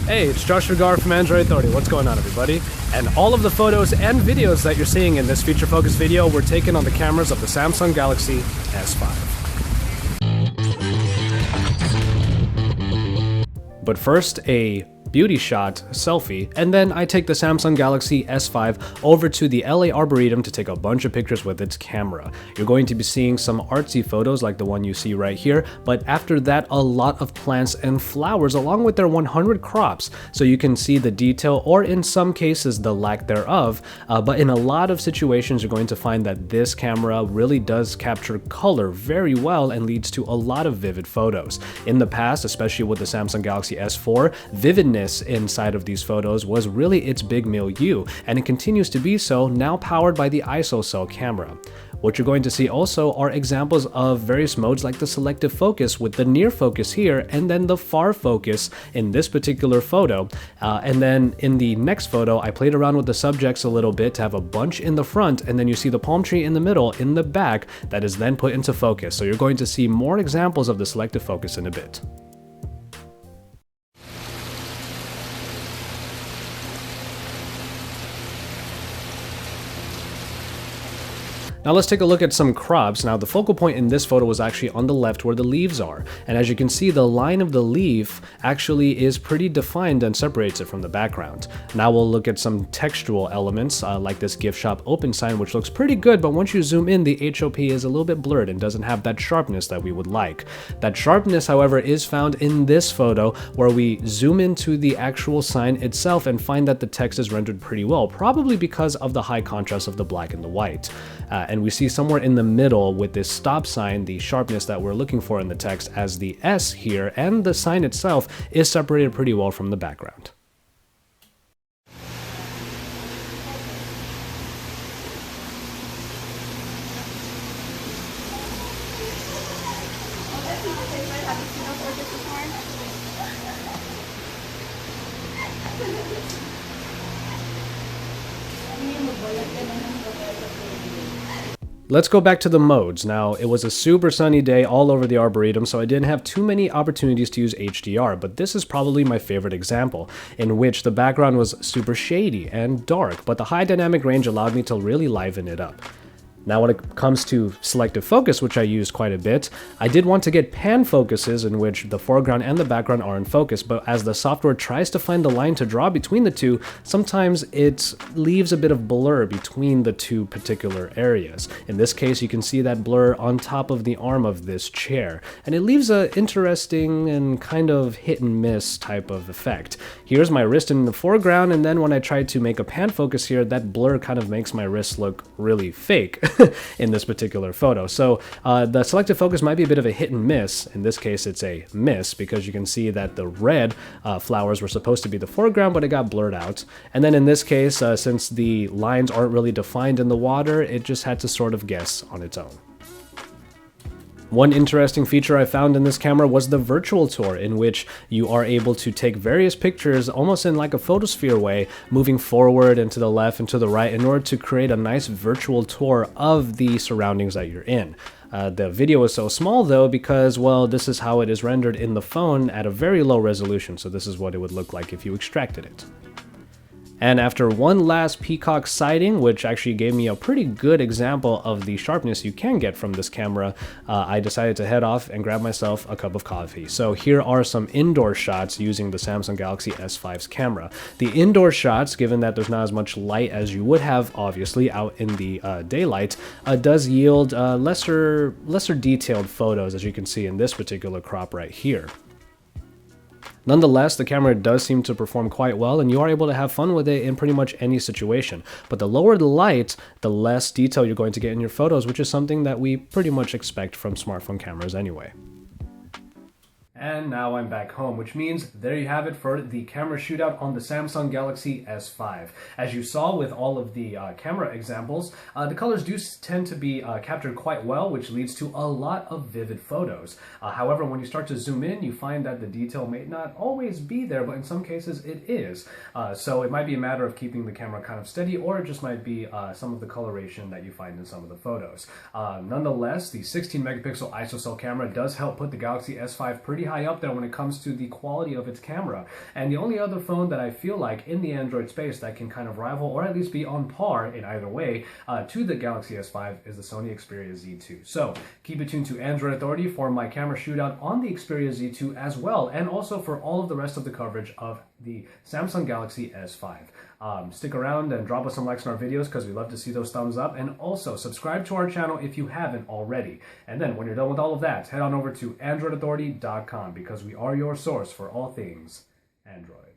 Hey, it's Josh Vergara from Android Authority. What's going on, everybody? And all of the photos and videos that you're seeing in this feature focus video were taken on the cameras of the Samsung Galaxy S5. But first, a beauty shot selfie, and then I take the Samsung Galaxy S5 over to the LA Arboretum to take a bunch of pictures with its camera. You're going to be seeing some artsy photos like the one you see right here, but after that a lot of plants and flowers along with their 100 crops, so you can see the detail, or in some cases the lack thereof, but in a lot of situations you're going to find that this camera really does capture color very well and leads to a lot of vivid photos. In the past, especially with the Samsung Galaxy S4, vividness inside of these photos was really its big milieu, and it continues to be so, now powered by the ISOCELL camera. What you're going to see also are examples of various modes like the selective focus with the near focus here, and then the far focus in this particular photo. And then in the next photo, I played around with the subjects a little bit to have a bunch in the front, and then you see the palm tree in the middle, in the back, that is then put into focus. So you're going to see more examples of the selective focus in a bit. Now let's take a look at some crops. Now the focal point in this photo was actually on the left where the leaves are. And as you can see, the line of the leaf actually is pretty defined and separates it from the background. Now we'll look at some textual elements like this gift shop open sign, which looks pretty good, but once you zoom in, the HOP is a little bit blurred and doesn't have that sharpness that we would like. That sharpness, however, is found in this photo where we zoom into the actual sign itself and find that the text is rendered pretty well, probably because of the high contrast of the black and the white. And we see somewhere in the middle with this stop sign, the sharpness that we're looking for in the text, as the S here and the sign itself is separated pretty well from the background. Let's go back to the modes. Now, it was a super sunny day all over the Arboretum, so I didn't have too many opportunities to use HDR, but this is probably my favorite example, in which the background was super shady and dark, but the high dynamic range allowed me to really liven it up. Now when it comes to selective focus, which I use quite a bit, I did want to get pan focuses in which the foreground and the background are in focus, but as the software tries to find the line to draw between the two, sometimes it leaves a bit of blur between the two particular areas. In this case, you can see that blur on top of the arm of this chair, and it leaves an interesting and kind of hit and miss type of effect. Here's my wrist in the foreground, and then when I try to make a pan focus here, that blur kind of makes my wrist look really fake. In this particular photo. So the selective focus might be a bit of a hit and miss. In this case, it's a miss because you can see that the red flowers were supposed to be the foreground, but it got blurred out. And then in this case, since the lines aren't really defined in the water, it just had to sort of guess on its own. One interesting feature I found in this camera was the virtual tour, in which you are able to take various pictures almost in like a photosphere way, moving forward and to the left and to the right in order to create a nice virtual tour of the surroundings that you're in. The video is so small though because, well, this is how it is rendered in the phone at a very low resolution, so this is what it would look like if you extracted it. And after one last peacock sighting, which actually gave me a pretty good example of the sharpness you can get from this camera, I decided to head off and grab myself a cup of coffee. So here are some indoor shots using the Samsung Galaxy S5's camera. The indoor shots, given that there's not as much light as you would have obviously out in the daylight, does yield lesser detailed photos, as you can see in this particular crop right here. Nonetheless, the camera does seem to perform quite well, and you are able to have fun with it in pretty much any situation. But the lower the light, the less detail you're going to get in your photos, which is something that we pretty much expect from smartphone cameras anyway. And now I'm back home, which means there you have it for the camera shootout on the Samsung Galaxy S5. As you saw with all of the camera examples, the colors do tend to be captured quite well, which leads to a lot of vivid photos. However, when you start to zoom in, you find that the detail may not always be there, but in some cases it is. So it might be a matter of keeping the camera kind of steady, or it just might be some of the coloration that you find in some of the photos. Nonetheless, the 16 megapixel ISOCELL camera does help put the Galaxy S5 pretty high high up there when it comes to the quality of its camera. And the only other phone that I feel like in the Android space that can kind of rival or at least be on par in either way to the Galaxy S5 is the Sony Xperia Z2. So keep it tuned to Android Authority for my camera shootout on the Xperia Z2 as well, and also for all of the rest of the coverage of the Samsung Galaxy S5. Stick around and drop us some likes on our videos because we love to see those thumbs up, and also subscribe to our channel if you haven't already. And then when you're done with all of that, head on over to AndroidAuthority.com because we are your source for all things Android.